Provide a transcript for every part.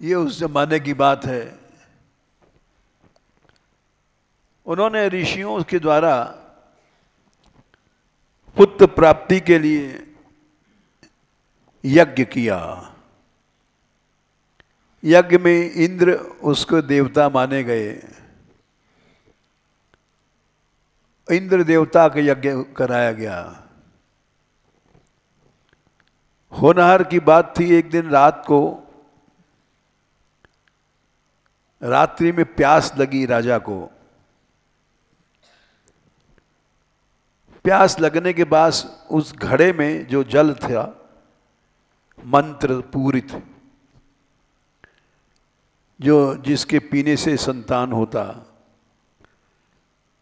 ये उस जमाने की बात है। उन्होंने ऋषियों के द्वारा पुत्र प्राप्ति के लिए यज्ञ किया। यज्ञ में इंद्र उसको देवता माने गए। इंद्र देवता का यज्ञ कराया गया। होनहार की बात थी, एक दिन रात को रात्रि में प्यास लगी राजा को। प्यास लगने के बाद उस घड़े में जो जल था मंत्र पूरित, जो जिसके पीने से संतान होता,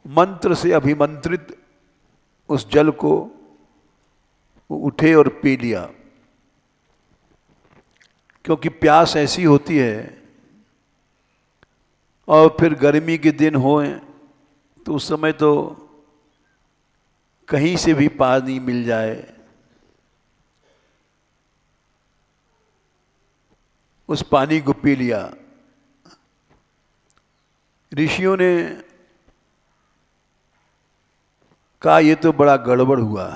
मंत्र से अभिमंत्रित उस जल को उठे और पी लिया। क्योंकि प्यास ऐसी होती है, और फिर गर्मी के दिन होए तो उस समय तो कहीं से भी पानी मिल जाए। उस पानी को पी लिया। ऋषियों ने कहा ये तो बड़ा गड़बड़ हुआ।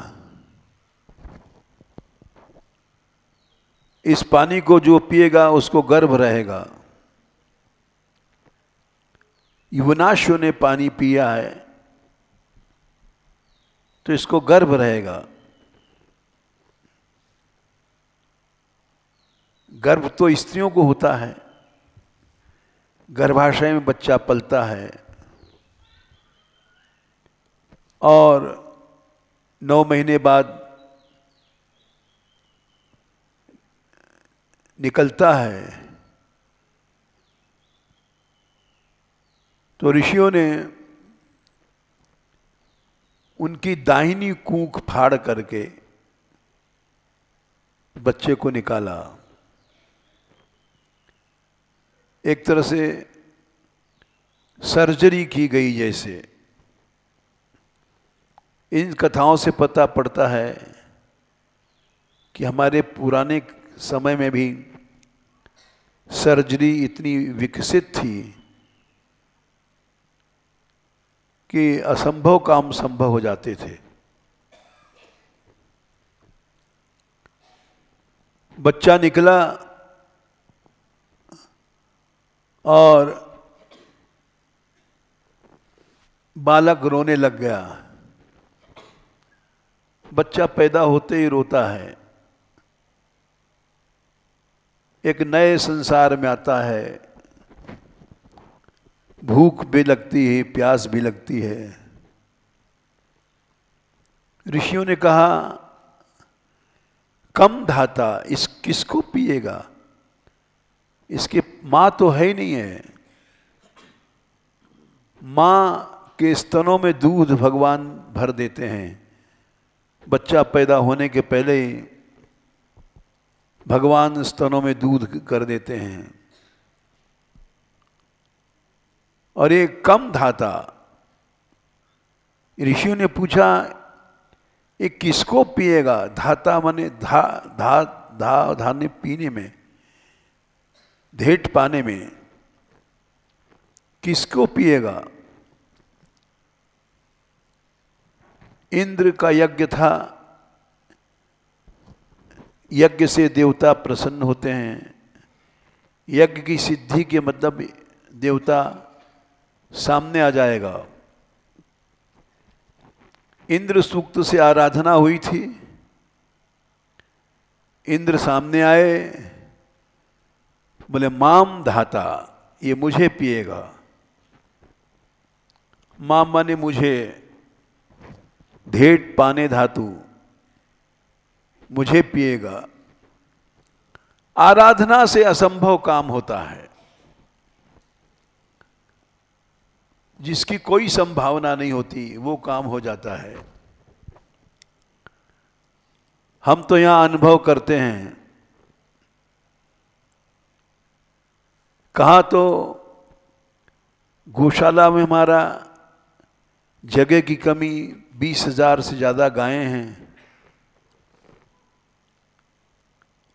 इस पानी को जो पिएगा उसको गर्भ रहेगा। युवनाश्व ने पानी पिया है तो इसको गर्भ रहेगा। गर्भ तो स्त्रियों को होता है, गर्भाशय में बच्चा पलता है और 9 महीने बाद निकलता है। तो ऋषियों ने उनकी दाहिनी कूख फाड़ करके बच्चे को निकाला। एक तरह से सर्जरी की गई जैसे। इन कथाओं से पता पड़ता है कि हमारे पुराने समय में भी सर्जरी इतनी विकसित थी कि असंभव काम संभव हो जाते थे। बच्चा निकला और बालक रोने लग गया। बच्चा पैदा होते ही रोता है। एक नए संसार में आता है। भूख भी लगती है, प्यास भी लगती है। ऋषियों ने कहा कम धाता, इस किसको पिएगा? इसके माँ तो है ही नहीं है। माँ के स्तनों में दूध भगवान भर देते हैं। बच्चा पैदा होने के पहले ही भगवान स्तनों में दूध कर देते हैं। और ये कम धाता। ऋषियों ने पूछा ये किसको पिएगा? धाता माने धाने पीने में, धेट पाने में। किसको पिएगा? इंद्र का यज्ञ था। यज्ञ से देवता प्रसन्न होते हैं। यज्ञ की सिद्धि के मतलब देवता सामने आ जाएगा। इंद्र सूक्त से आराधना हुई थी। इंद्र सामने आए, बोले माम धाता, ये मुझे पिएगा। माम माने मुझे, धेट पाने धातु, मुझे पिएगा। आराधना से असंभव काम होता है। जिसकी कोई संभावना नहीं होती वो काम हो जाता है। हम तो यहां अनुभव करते हैं। कहाँ तो गौशाला में हमारा जगह की कमी, 20,000 से ज़्यादा गायें हैं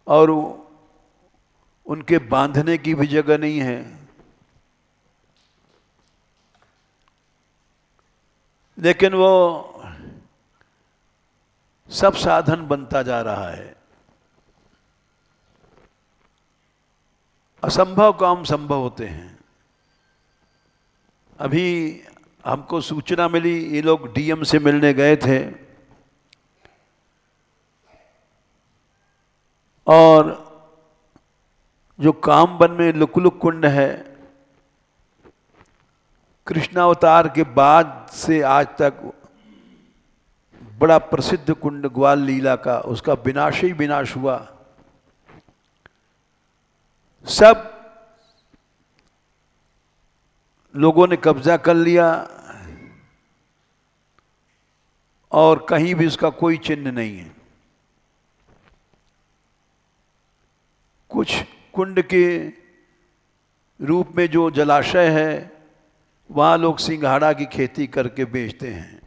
और उनके बांधने की भी जगह नहीं है। लेकिन वो सब साधन बनता जा रहा है। असंभव काम संभव होते हैं। अभी हमको सूचना मिली, ये लोग डीएम से मिलने गए थे और जो कामबन में लुकलुक कुंड है, कृष्णावतार के बाद से आज तक बड़ा प्रसिद्ध कुंड ग्वाल लीला का, उसका विनाश ही विनाश हुआ। सब लोगों ने कब्जा कर लिया और कहीं भी उसका कोई चिन्ह नहीं है। कुछ कुंड के रूप में जो जलाशय है, वहां लोग सिंघाड़ा की खेती करके बेचते हैं,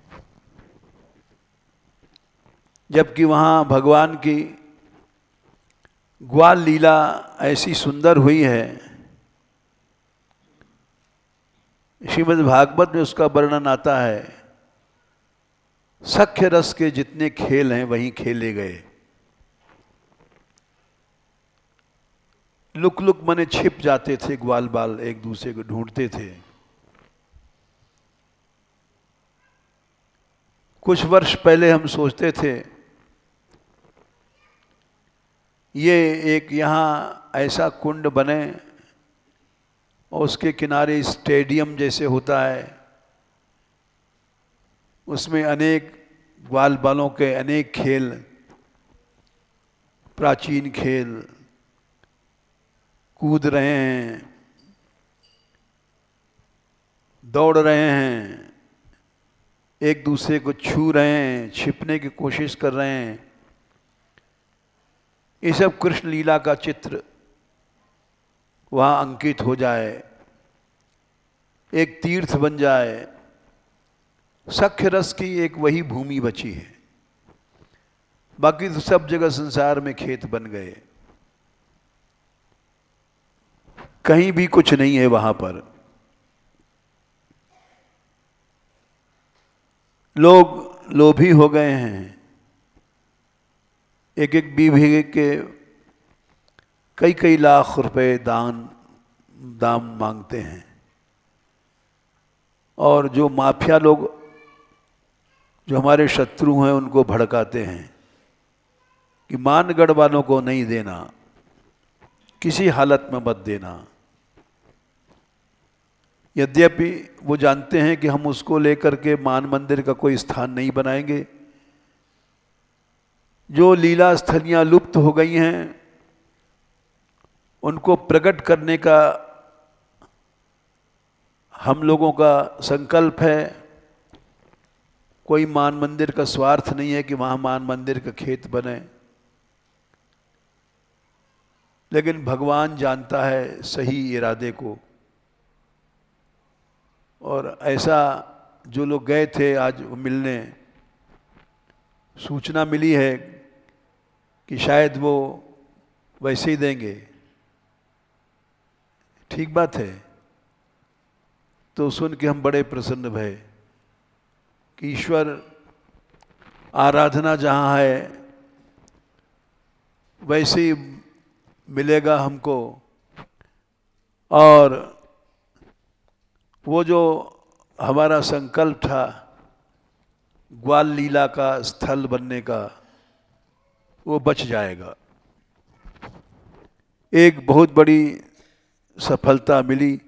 जबकि वहां भगवान की ग्वाल लीला ऐसी सुंदर हुई है। श्रीमद् भागवत में उसका वर्णन आता है, सख्य रस के जितने खेल हैं वहीं खेले गए। लुक लुक मने छिप जाते थे, ग्वाल बाल एक दूसरे को ढूंढते थे। कुछ वर्ष पहले हम सोचते थे ये एक यहाँ ऐसा कुंड बने और उसके किनारे स्टेडियम जैसे होता है, उसमें अनेक ग्वाल बालों के अनेक खेल, प्राचीन खेल कूद रहे हैं, दौड़ रहे हैं, एक दूसरे को छू रहे हैं, छिपने की कोशिश कर रहे हैं। ये सब कृष्ण लीला का चित्र वहाँ अंकित हो जाए, एक तीर्थ बन जाए। सख्य रस की एक वही भूमि बची है, बाकी तो सब जगह संसार में खेत बन गए, कहीं भी कुछ नहीं है वहां पर। लोग लोभी हो गए हैं, एक एक बीघे के कई कई लाख रुपए दाम मांगते हैं। और जो माफिया लोग, जो हमारे शत्रु हैं, उनको भड़काते हैं कि मानगढ़ वालों को नहीं देना, किसी हालत में मत देना। यद्यपि वो जानते हैं कि हम उसको लेकर के मान मंदिर का कोई स्थान नहीं बनाएंगे। जो लीला स्थलियां लुप्त हो गई हैं उनको प्रकट करने का हम लोगों का संकल्प है। कोई मान मंदिर का स्वार्थ नहीं है कि वहाँ मान मंदिर का खेत बने, लेकिन भगवान जानता है सही इरादे को। और ऐसा जो लोग गए थे आज मिलने, सूचना मिली है कि शायद वो वैसे ही देंगे। ठीक बात है। तो सुन के हम बड़े प्रसन्न भये कि ईश्वर आराधना जहाँ है वैसे ही मिलेगा हमको। और वो जो हमारा संकल्प था ग्वाल लीला का स्थल बनने का, वो बच जाएगा। एक बहुत बड़ी सफलता मिली।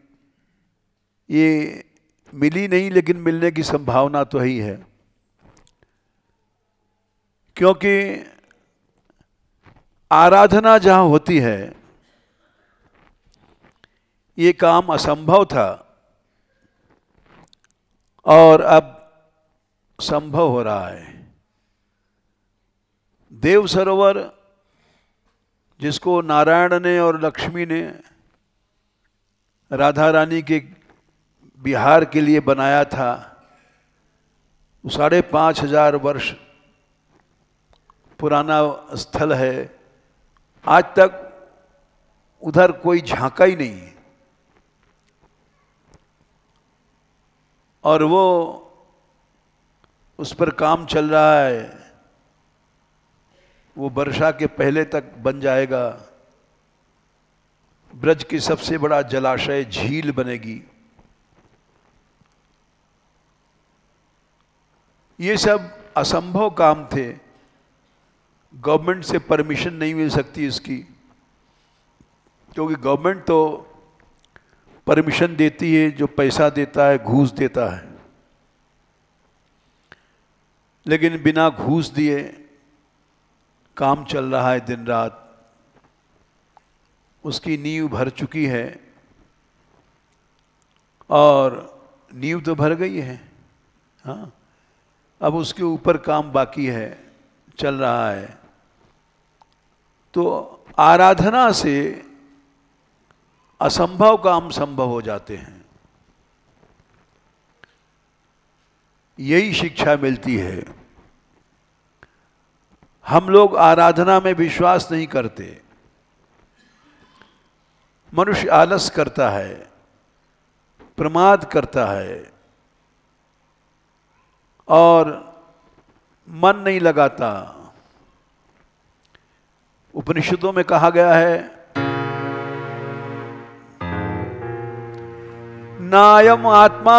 ये मिली नहीं, लेकिन मिलने की संभावना तो ही है, क्योंकि आराधना जहाँ होती है, ये काम असंभव था और अब संभव हो रहा है। देव सरोवर जिसको नारायण ने और लक्ष्मी ने राधा रानी के बिहार के लिए बनाया था, 5,500 वर्ष पुराना स्थल है। आज तक उधर कोई झांका ही नहीं, और वो उस पर काम चल रहा है, वो वर्षा के पहले तक बन जाएगा, ब्रज की सबसे बड़ा जलाशय झील बनेगी। ये सब असंभव काम थे, गवर्नमेंट से परमिशन नहीं मिल सकती इसकी, क्योंकि गवर्नमेंट तो परमिशन देती है जो पैसा देता है, घूस देता है, लेकिन बिना घूस दिए काम चल रहा है दिन रात। उसकी नींव भर चुकी है, और नींव तो भर गई है, हाँ, अब उसके ऊपर काम बाकी है, चल रहा है। तो आराधना से असंभव काम संभव हो जाते हैं, यही शिक्षा मिलती है। हम लोग आराधना में विश्वास नहीं करते, मनुष्य आलस करता है, प्रमाद करता है, और मन नहीं लगाता। उपनिषदों में कहा गया है, नायम आत्मा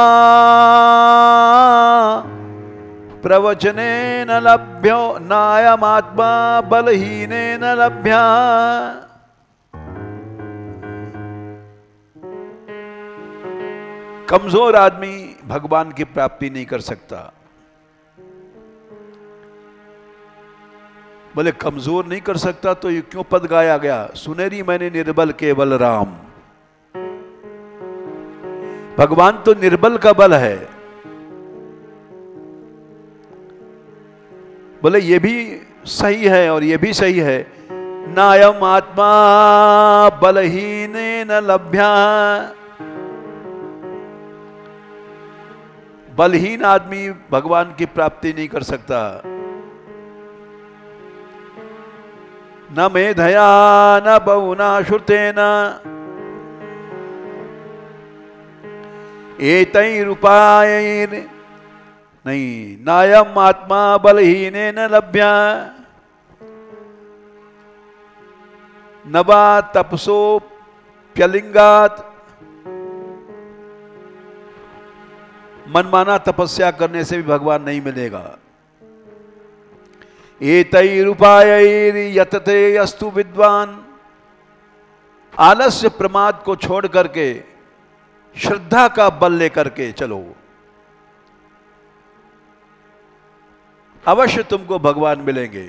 प्रवचने न लभ्यो, नायम आत्मा बलहीने न लभ्या। कमजोर आदमी भगवान की प्राप्ति नहीं कर सकता। बोले कमजोर नहीं कर सकता तो ये क्यों पद गाया गया, सुनेरी मैंने निर्बल केवल राम। भगवान तो निर्बल का बल है। बोले ये भी सही है और ये भी सही है, नायम आत्मा बलहीन न लभ्या। बलहीन आदमी भगवान की प्राप्ति नहीं कर सकता। न मेधया न बहुना श्रुतेन एतैरुपायैर् नहीं, नायम आत्मा बलहीनेन लभ्या। न वा तपसोप्यलिंगात्, मनमाना तपस्या करने से भी भगवान नहीं मिलेगा। एतैरुपायैर् यतते अस्तु विद्वान। आलस्य प्रमाद को छोड़ करके श्रद्धा का बल लेकर के चलो, अवश्य तुमको भगवान मिलेंगे।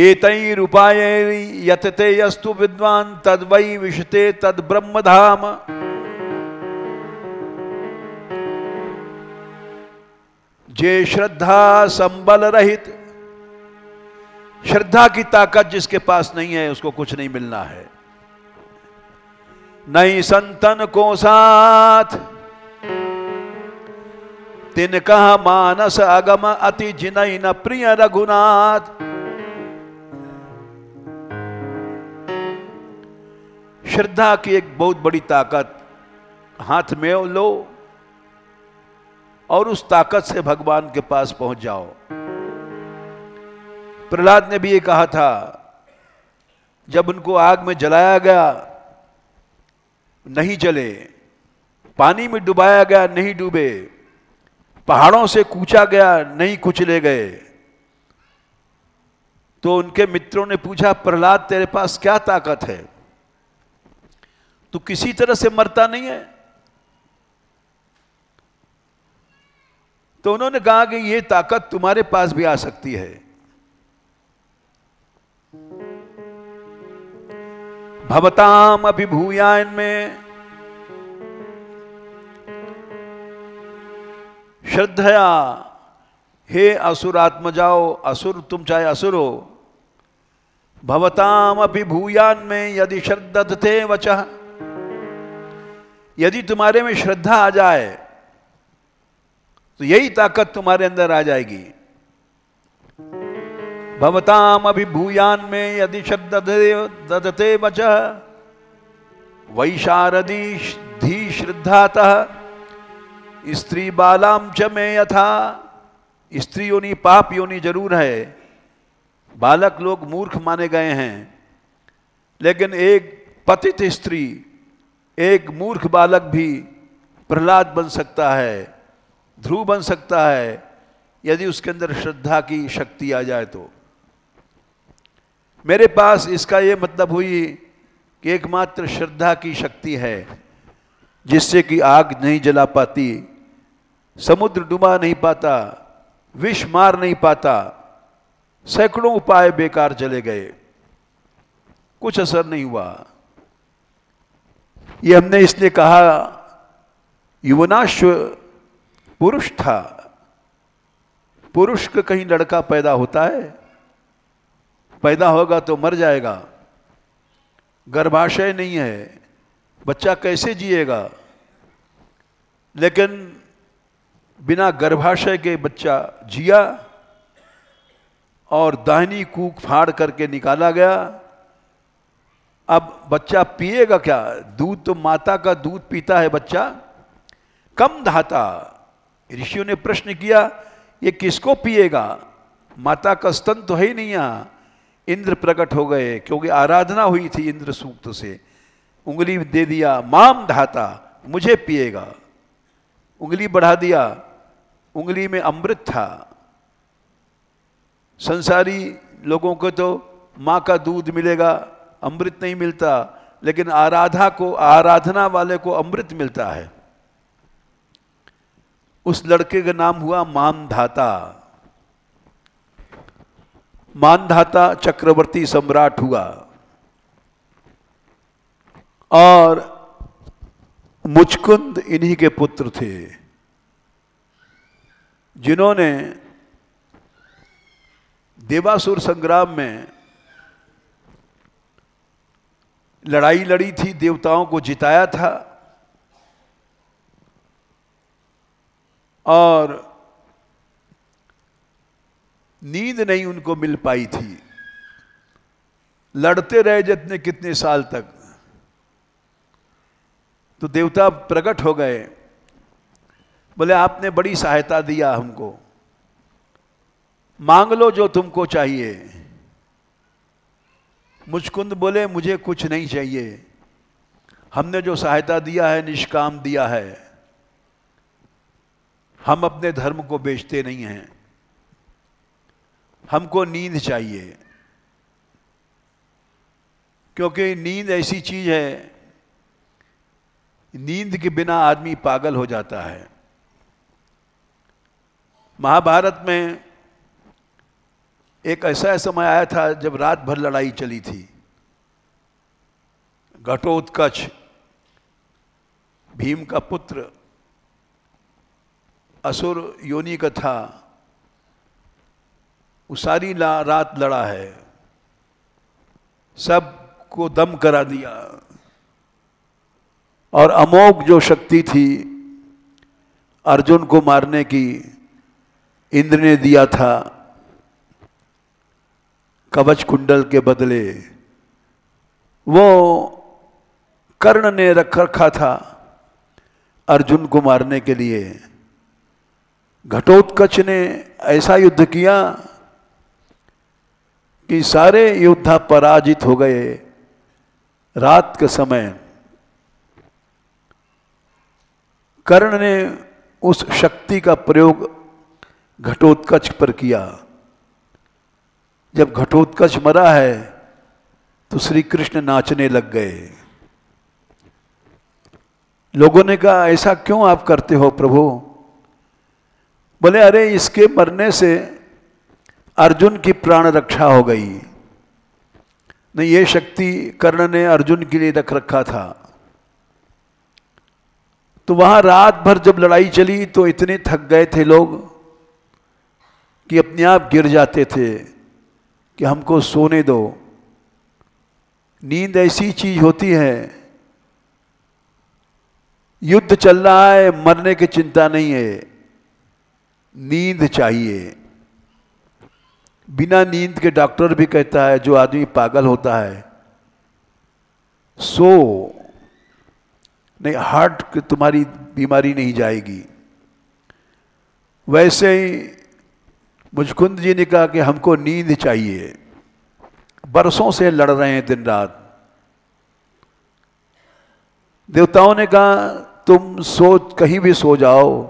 एतैरुपायैर् यतते अस्तु विद्वान तद्वै विशते तद ब्रह्मधाम। जे श्रद्धा संबल रहित, श्रद्धा की ताकत जिसके पास नहीं है उसको कुछ नहीं मिलना है। नहीं संतन को साथ तिनका मानस अगम अति जिनई न प्रिय रघुनाथ। श्रद्धा की एक बहुत बड़ी ताकत हाथ में लो और उस ताकत से भगवान के पास पहुंच जाओ। प्रहलाद ने भी ये कहा था, जब उनको आग में जलाया गया नहीं जले, पानी में डुबाया गया नहीं डूबे, पहाड़ों से कूचा गया नहीं कुचले गए, तो उनके मित्रों ने पूछा, प्रहलाद तेरे पास क्या ताकत है, तू किसी तरह से मरता नहीं है? तो उन्होंने कहा कि ये ताकत तुम्हारे पास भी आ सकती है। भवताम अभिभूयान में श्रद्धया, हे असुरात्मजाओ, असुर तुम चाहे असुर हो, भवताम अभिभूयान में यदि श्रद्धते वचः, यदि तुम्हारे में श्रद्धा आ जाए तो यही ताकत तुम्हारे अंदर आ जाएगी। भवताम अभिभूयान में यदि ददते वचः वैशारदी धी श्रद्धातः स्त्री बालाम च में यथा। स्त्री योनि पाप योनि जरूर है, बालक लोग मूर्ख माने गए हैं, लेकिन एक पतित स्त्री, एक मूर्ख बालक भी प्रहलाद बन सकता है, ध्रुव बन सकता है, यदि उसके अंदर श्रद्धा की शक्ति आ जाए तो। मेरे पास इसका ये मतलब हुई कि एकमात्र श्रद्धा की शक्ति है, जिससे कि आग नहीं जला पाती, समुद्र डुबा नहीं पाता, विष मार नहीं पाता, सैकड़ों उपाय बेकार चले गए, कुछ असर नहीं हुआ। ये हमने इसलिए कहा युवनाश्व पुरुष था। पुरुष का कहीं लड़का पैदा होता है? पैदा होगा तो मर जाएगा, गर्भाशय नहीं है, बच्चा कैसे जिएगा? लेकिन बिना गर्भाशय के बच्चा जिया और दाहिनी कूक फाड़ करके निकाला गया। अब बच्चा पिएगा क्या? दूध तो माता का दूध पीता है बच्चा। कम धाता, ऋषियों ने प्रश्न किया ये किसको पिएगा? माता का स्तन तो है ही नहीं यहाँ। इंद्र प्रकट हो गए, क्योंकि आराधना हुई थी इंद्र सूक्त से। उंगली दे दिया, माम धाता, मुझे पिएगा। उंगली बढ़ा दिया, उंगली में अमृत था। संसारी लोगों को तो माँ का दूध मिलेगा, अमृत नहीं मिलता, लेकिन आराधना वाले को अमृत मिलता है। उस लड़के का नाम हुआ मानधाता। मानधाता चक्रवर्ती सम्राट हुआ और मुचकुंद इन्हीं के पुत्र थे, जिन्होंने देवासुर संग्राम में लड़ाई लड़ी थी, देवताओं को जिताया था और नींद नहीं उनको मिल पाई थी। लड़ते रहे जितने कितने साल तक। तो देवता प्रकट हो गए, बोले आपने बड़ी सहायता दिया हमको, मांग लो जो तुमको चाहिए। मुचकुंद बोले मुझे कुछ नहीं चाहिए, हमने जो सहायता दिया है निष्काम दिया है, हम अपने धर्म को बेचते नहीं हैं, हमको नींद चाहिए। क्योंकि नींद ऐसी चीज है, नींद के बिना आदमी पागल हो जाता है। महाभारत में एक ऐसा समय आया था जब रात भर लड़ाई चली थी। घटोत्कच भीम का पुत्र असुर योनि का था, वो सारी रात लड़ा है, सबको दम करा दिया और अमोघ जो शक्ति थी अर्जुन को मारने की इंद्र ने दिया था कवच कुंडल के बदले, वो कर्ण ने रखा था अर्जुन को मारने के लिए। घटोत्कच ने ऐसा युद्ध किया कि सारे योद्धा पराजित हो गए। रात के समय कर्ण ने उस शक्ति का प्रयोग घटोत्कच पर किया। जब घटोत्कच मरा है तो श्री कृष्ण नाचने लग गए। लोगों ने कहा ऐसा क्यों आप करते हो प्रभु? बोले अरे इसके मरने से अर्जुन की प्राण रक्षा हो गई। नहीं, ये शक्ति कर्ण ने अर्जुन के लिए रख रखा था। तो वहां रात भर जब लड़ाई चली तो इतने थक गए थे लोग कि अपने आप गिर जाते थे कि हमको सोने दो। नींद ऐसी चीज होती है, युद्ध चल रहा है, मरने की चिंता नहीं है, नींद चाहिए। बिना नींद के डॉक्टर भी कहता है जो आदमी पागल होता है सो नहीं, हार्ट की तुम्हारी बीमारी नहीं जाएगी। वैसे ही मुचकुंद जी ने कहा कि हमको नींद चाहिए, बरसों से लड़ रहे हैं दिन रात। देवताओं ने कहा तुम सो, कहीं भी सो जाओ,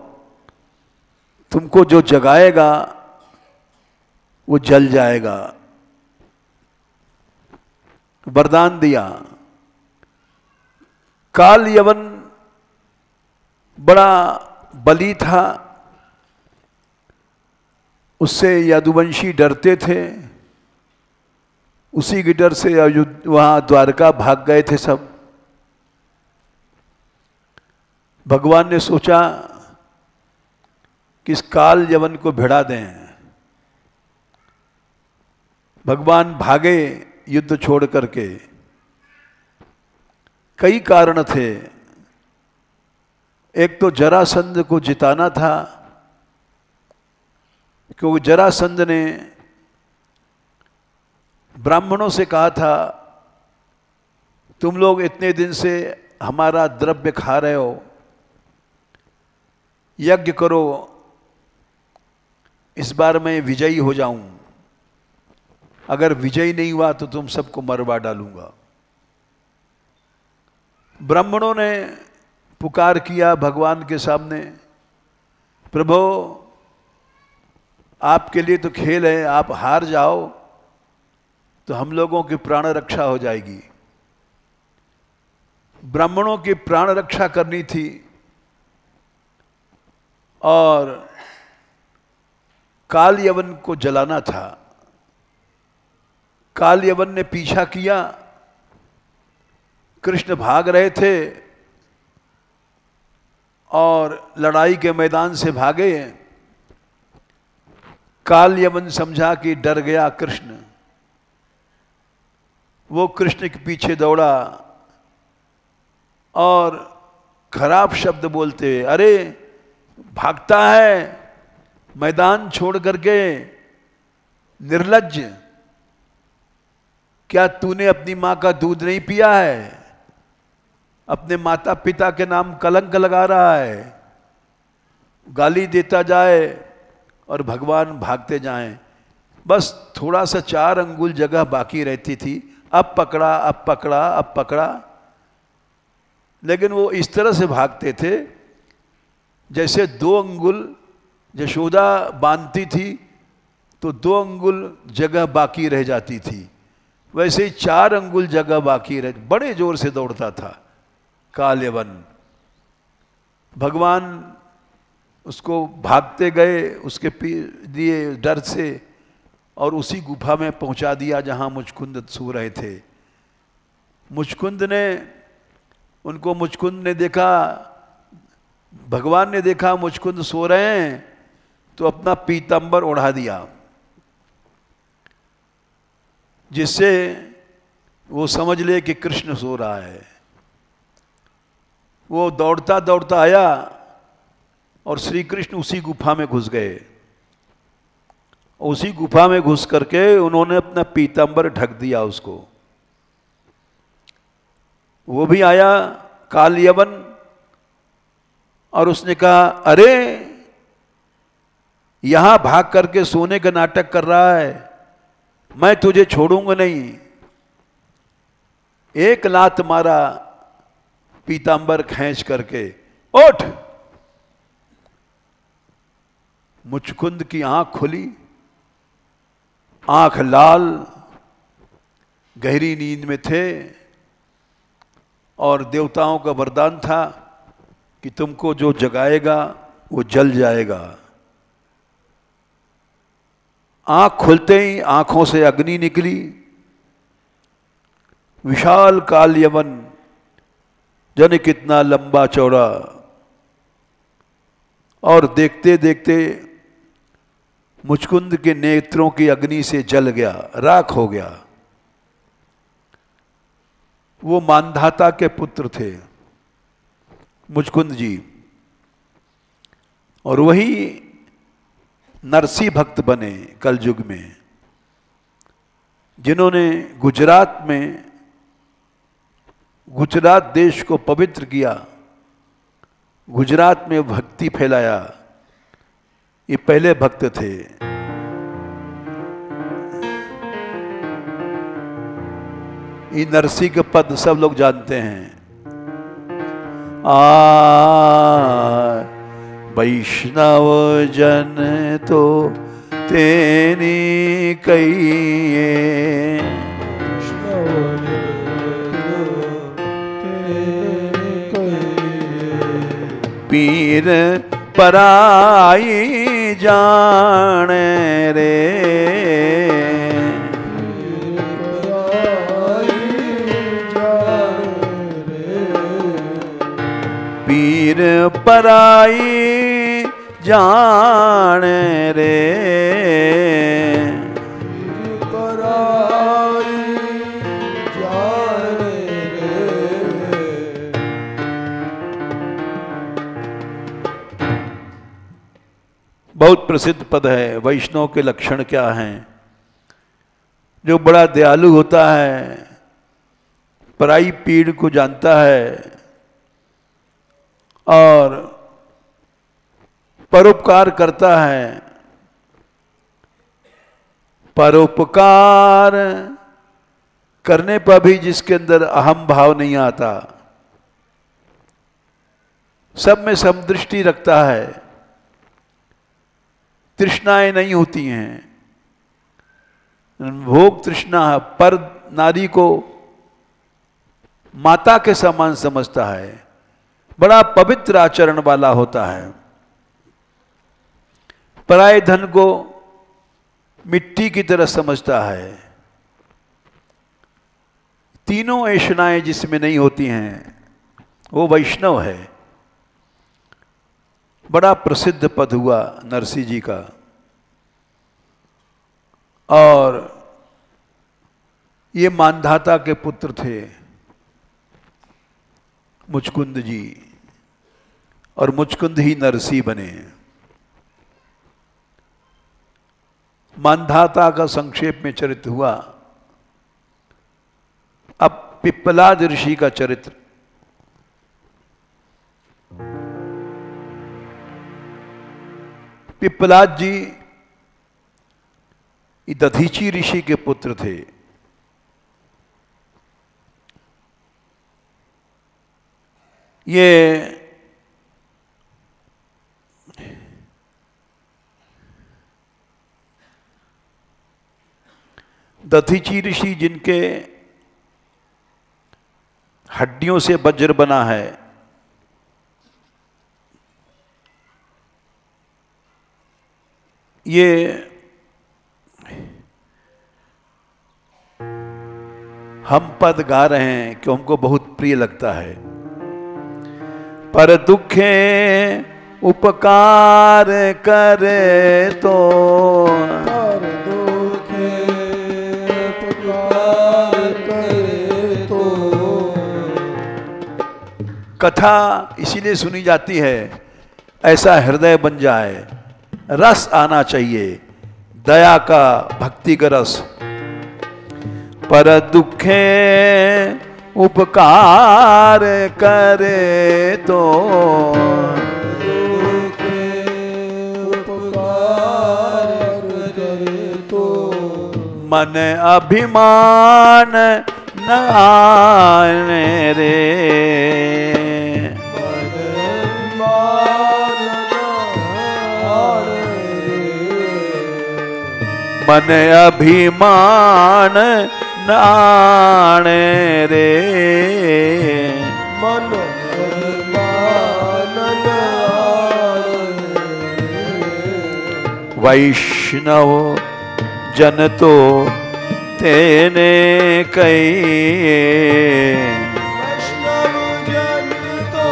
तुमको जो जगाएगा वो जल जाएगा। वरदान दिया। काल यवन बड़ा बली था, उससे यदुवंशी डरते थे, उसी के डर से वहां द्वारका भाग गए थे सब। भगवान ने सोचा कि इस काल यवन को भिड़ा दें। भगवान भागे युद्ध छोड़ करके। कई कारण थे। एक तो जरासंध को जिताना था, क्योंकि जरासंध ने ब्राह्मणों से कहा था तुम लोग इतने दिन से हमारा द्रव्य खा रहे हो, यज्ञ करो, इस बार मैं विजयी हो जाऊं, अगर विजयी नहीं हुआ तो तुम सबको मरवा डालूंगा। ब्राह्मणों ने पुकार किया भगवान के सामने, प्रभु आपके लिए तो खेल है, आप हार जाओ तो हम लोगों की प्राण रक्षा हो जाएगी। ब्राह्मणों की प्राण रक्षा करनी थी और काल यवन को जलाना था। काल यवन ने पीछा किया, कृष्ण भाग रहे थे और लड़ाई के मैदान से भागे। काल यवन समझा कि डर गया कृष्ण, वो कृष्ण के पीछे दौड़ा और खराब शब्द बोलते, अरे भागता है मैदान छोड़ करके, निर्लज्ज, क्या तूने अपनी मां का दूध नहीं पिया है? अपने माता पिता के नाम कलंक लगा रहा है। गाली देता जाए और भगवान भागते जाएं। बस थोड़ा सा 4 अंगुल जगह बाकी रहती थी, अब पकड़ा, अब पकड़ा, अब पकड़ा। लेकिन वो इस तरह से भागते थे जैसे 2 अंगुल यशोदा बांधती थी तो 2 अंगुल जगह बाकी रह जाती थी, वैसे ही 4 अंगुल जगह बाकी रह। बड़े जोर से दौड़ता था काल यवन। भगवान उसको भागते गए उसके दिए डर से और उसी गुफा में पहुंचा दिया जहां मुचकुंद सो रहे थे। मुचकुंद ने उनको, मुचकुंद ने देखा, भगवान ने देखा मुचकुंद सो रहे हैं तो अपना पीतांबर ओढ़ा दिया, जिससे वो समझ ले कि कृष्ण सो रहा है। वो दौड़ता दौड़ता आया और श्री कृष्ण उसी गुफा में घुस गए। उसी गुफा में घुस करके उन्होंने अपना पीतांबर ढक दिया उसको। वो भी आया काल यवन और उसने कहा, अरे यहां भाग करके सोने का नाटक कर रहा है, मैं तुझे छोड़ूंगा नहीं। एक लात मारा पीतांबर खींच करके, उठ। मुचकुंद की आंख खुली, आंख लाल, गहरी नींद में थे और देवताओं का वरदान था कि तुमको जो जगाएगा वो जल जाएगा। आंख खुलते ही आंखों से अग्नि निकली। विशाल काल यवन, जाने कितना लंबा चौड़ा, और देखते देखते मुचकुंद के नेत्रों की अग्नि से जल गया, राख हो गया। वो मानधाता के पुत्र थे मुचकुंद जी, और वही नरसी भक्त बने कलयुग में। जिन्होंने गुजरात देश को पवित्र किया, गुजरात में भक्ति फैलाया, ये पहले भक्त थे। ये नरसिंह के पद सब लोग जानते हैं। वैष्णव जन तो तेनी कहिए, पीर पराई जाने रे, पीर पराई जाने रे, पराई जाने रे। बहुत प्रसिद्ध पद है। वैष्णव के लक्षण क्या हैं? जो बड़ा दयालु होता है, पराई पीड़ को जानता है और परोपकार करता है। परोपकार करने पर भी जिसके अंदर अहम भाव नहीं आता, सब में समदृष्टि रखता है, तृष्णाएं नहीं होती हैं। भोग तृष्णा पर नारी को माता के समान समझता है, बड़ा पवित्र आचरण वाला होता है। पराये धन को मिट्टी की तरह समझता है। तीनों ऐशनाएं जिसमें नहीं होती हैं वो वैष्णव है। बड़ा प्रसिद्ध पद हुआ नरसिंह जी का। और ये मानधाता के पुत्र थे मुचकुंद जी, और मुचकुंद ही नरसिंह बने। मानधाता का संक्षेप में चरित्र हुआ। अब पिप्पलाद ऋषि का चरित्र। पिप्पलाद जी दधीची ऋषि के पुत्र थे। ये दधीची ऋषि जिनके हड्डियों से वज्र बना है, ये हम पद गा रहे हैं कि हमको बहुत प्रिय लगता है। पर दुखे उपकार करे तो, पर दुखे उपकार करे तो। कथा इसीलिए सुनी जाती है ऐसा हृदय बन जाए, रस आना चाहिए, दया का, भक्ति का रस। पर दुखे उपकार करे तो, उपकार करे तो। मन अभिमान न आने रे, मन अभिमान नाणे रे, मन अभिमान नाणे। वैष्णव जन तो तेने कहिए, वैष्णव जन तो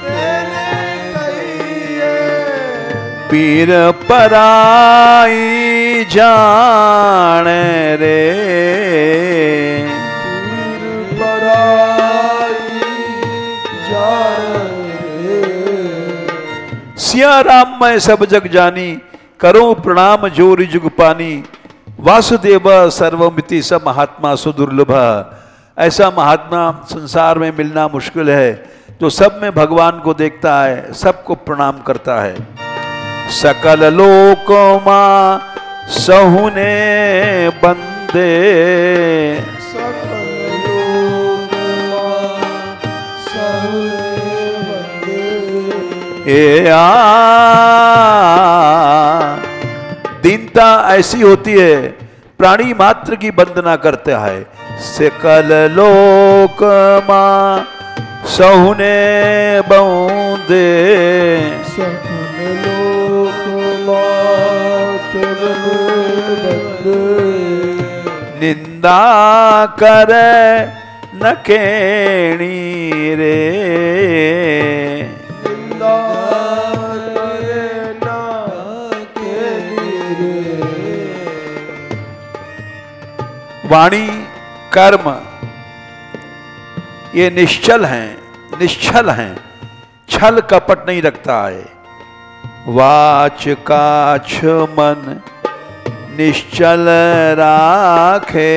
तेने कहिए। पीर पराई जाने रे, पीर पराई जाने रे। सिया राम मैं सब जग जानी, करो प्रणाम जोरी जुग पानी। वासुदेव सर्वमिति स महात्मा सुदुर्लभ। ऐसा महात्मा संसार में मिलना मुश्किल है, जो सब में भगवान को देखता है, सबको प्रणाम करता है। सकल लोकमा सहुने बंदे, सकल लोकमा सहुने बंदे। ए दीनता ऐसी होती है, प्राणी मात्र की वंदना करता है। सकल लोकमा सहुने बंदे, सकल लोकमा बंदे। निंदा करे न केणी रे, निंदा करे न केणी रे। वाणी कर्म ये निश्चल हैं, निश्चल हैं, छल कपट नहीं रखता है। वाच काछ मन निश्चल राखे,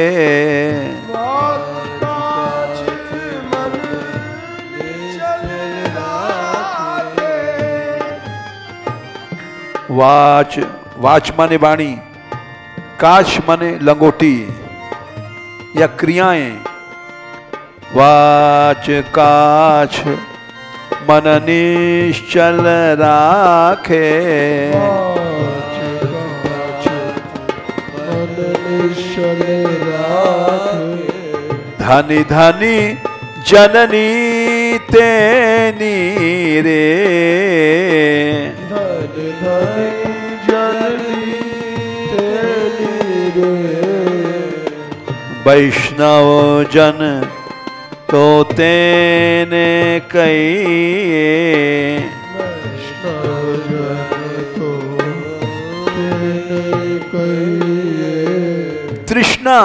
वाच वाच माने वाणी, काछ माने लंगोटी या क्रियाएं। वाच काछ मन निश्चल राखे, धनी धनी जननी तेनी रे, धनी धनी जननी तेनी रे। वैष्णव जन तो तेने कहिए, वैष्णव जन तो तेने कहिए। तृष्णा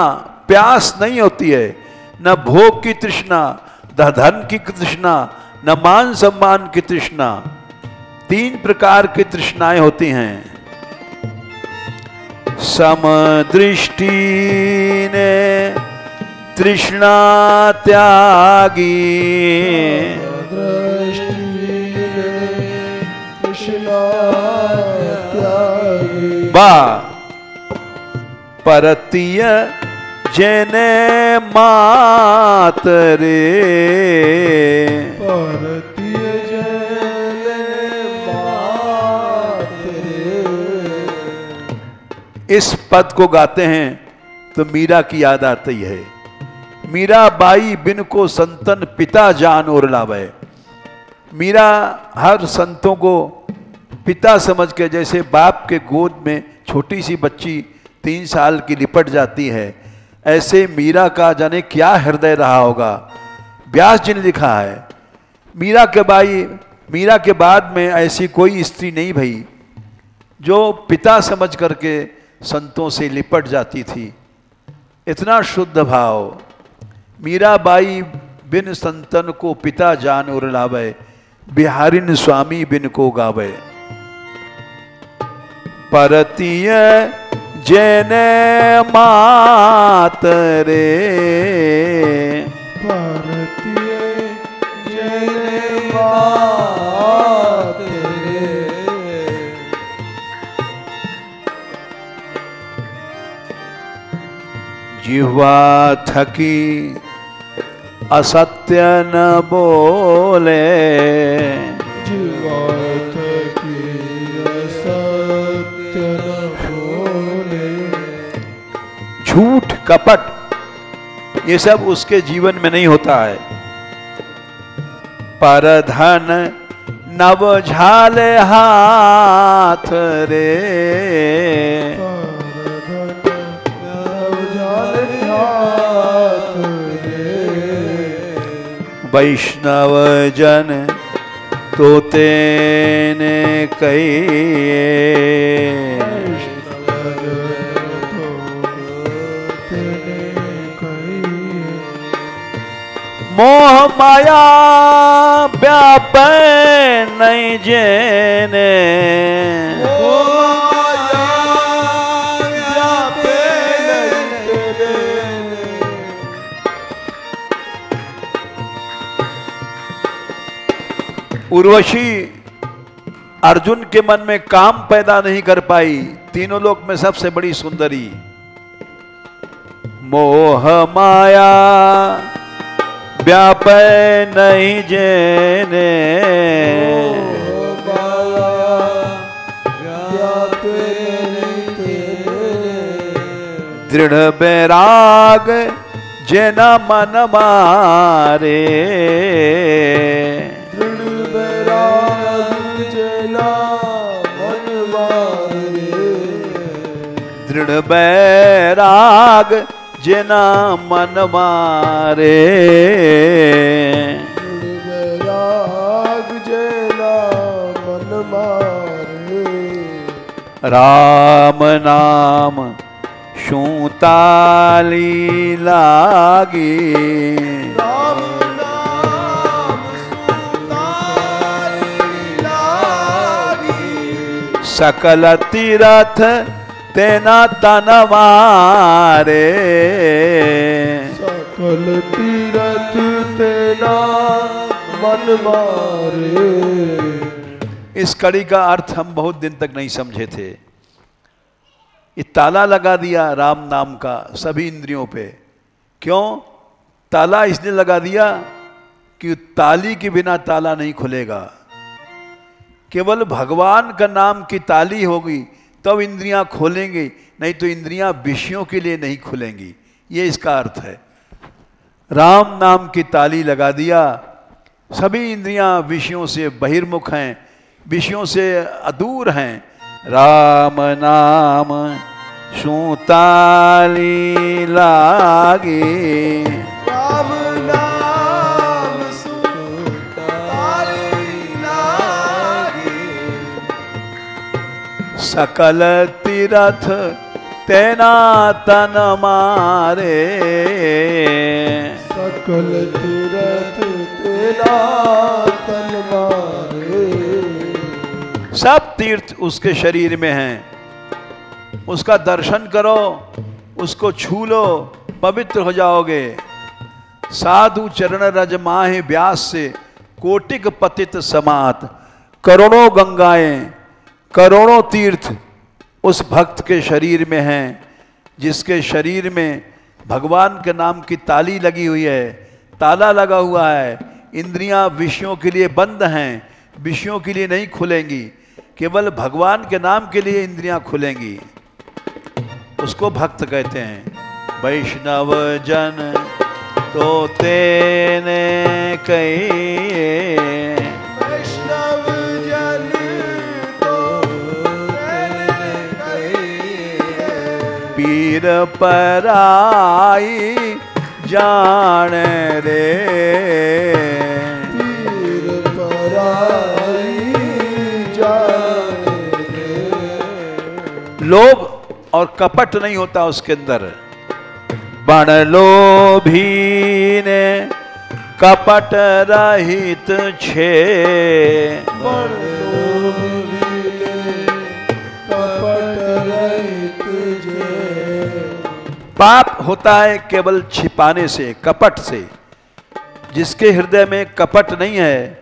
प्यास नहीं होती है, न भोग की तृष्णा, न धन की तृष्णा, न मान सम्मान की तृष्णा। तीन प्रकार की तृष्णाएं होती हैं। समदृष्टि ने तृष्णा त्यागी, तृष्णा त्यागी। बा परतीय जेने मात रे, भारतीय जने मात रे। इस पद को गाते हैं तो मीरा की याद आती है। मीरा बाई बिन को संतन पिता जान और लावे। मीरा हर संतों को पिता समझ के, जैसे बाप के गोद में छोटी सी बच्ची 3 साल की लिपट जाती है, ऐसे मीरा का जाने क्या हृदय रहा होगा। व्यास जी ने लिखा है, मीरा के बाद में ऐसी कोई स्त्री नहीं भई जो पिता समझ करके संतों से लिपट जाती थी। इतना शुद्ध भाव। मीराबाई बिन संतन को पिता जान और लावे, बिहारिन स्वामी बिन को गावे। परतीय जेने मात रे, भारतीय जने मात रे। जिह्वा थकी असत्य न बोले, जिह्वा थकी असत्य न बोले। झूठ कपट ये सब उसके जीवन में नहीं होता है। परधन नव झाले हाथ रे, वैष्णव जन तो तेने कहिए, मोह माया व्यापै नहीं जेने, मोह माया व्यापै उर्वशी अर्जुन के मन में काम पैदा नहीं कर पाई, तीनों लोक में सबसे बड़ी सुंदरी। मोह माया व्यापै नहीं जेने, दृढ़ बैराग जेना मन मारे, दृढ़ बैराग जेना मन मारे, दृढ़ बैराग जेना मन मारे, दृढ़ बैराग जेना मन मारे। राम नाम शूं ताली लागी, राम नाम शूं ताली लागी, सकल तीरथ तेना तन मारे, सकल तीरथ तेना मन मारे। इस कड़ी का अर्थ हम बहुत दिन तक नहीं समझे थे। ये ताला लगा दिया राम नाम का सभी इंद्रियों पे। क्यों ताला इसने लगा दिया कि ताली के बिना ताला नहीं खुलेगा। केवल भगवान का नाम की ताली होगी तब इंद्रियां खोलेंगी, नहीं तो इंद्रियां विषयों के लिए नहीं खुलेंगी। ये इसका अर्थ है। राम नाम की ताली लगा दिया, सभी इंद्रियां विषयों से बहिर्मुख हैं, विषयों से अदूर हैं। राम नाम शूं ताली लागी, राम नाम शूं ताली लागी, सकल तीरथ तेना तन मारे, सकल तीरथ तेना तन मारे। सब तीर्थ उसके शरीर में हैं। उसका दर्शन करो, उसको छू लो, पवित्र हो जाओगे। साधु चरण रज माहे व्यास से कोटिक पतित समात। करोड़ों गंगाएं, करोड़ों तीर्थ उस भक्त के शरीर में हैं, जिसके शरीर में भगवान के नाम की ताली लगी हुई है, ताला लगा हुआ है। इंद्रियां विषयों के लिए बंद हैं, विषयों के लिए नहीं खुलेंगी, केवल भगवान के नाम के लिए इंद्रियां खुलेंगी। उसको भक्त कहते हैं। वैष्णव जन तो तेने कहिए, वैष्णव जन तो तेने कहिए, पीर पराई जान रे, पीर पराई जान रे। लोभ और कपट नहीं होता उसके अंदर। बण लोभी ने कपट रहित छे, बण लोभी ने कपट रहित छे। पाप होता है केवल छिपाने से, कपट से। जिसके हृदय में कपट नहीं है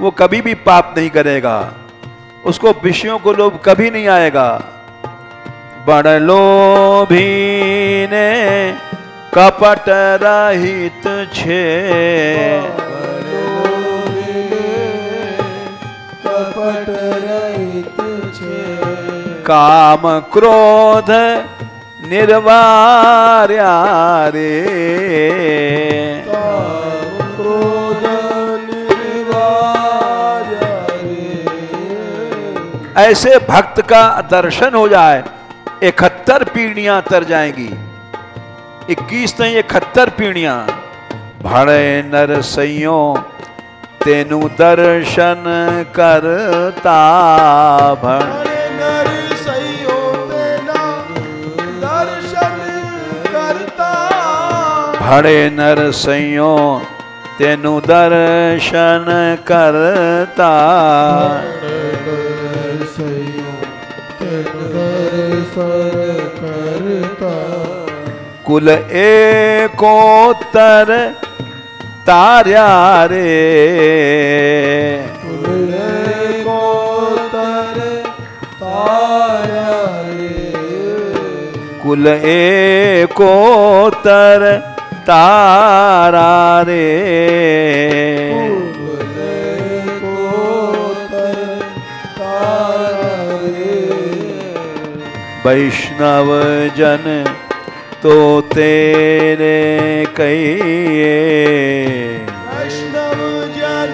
वो कभी भी पाप नहीं करेगा, उसको विषयों को लोभ कभी नहीं आएगा। बण लोभी ने कपट रहित छे, बण लोभी ने कपट रहित छे। काम क्रोध निर्वार्या रे, काम क्रोध निर्वार्या रे। ऐसे भक्त का दर्शन हो जाए 71 पीढ़ियां तर जाएंगी। 21 नहीं 71 पीढ़ियां। भड़े नर सैयो तेनु दर्शन करता, भड़े नर सैयो तेना दर्शन करता, भड़े नर सैयो तेनु दर्शन करता। करता। कुल एकोत्तर तार्या रे, को तर तारा रे, कुल एकोतर तारा रे, वैष्णव जन तो तेरे कहिए, वैष्णव जन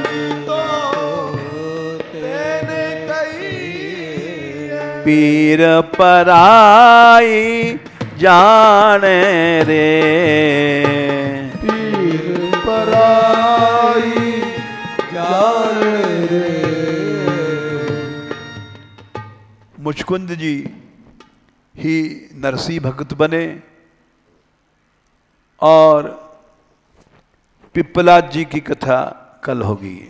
तो तेरे कहिए, पीर पराई जाने रे, पीर पराई जाने रे। मुचकुंद जी ही नरसिंह भक्त बने और पिप्पलाद जी की कथा कल होगी।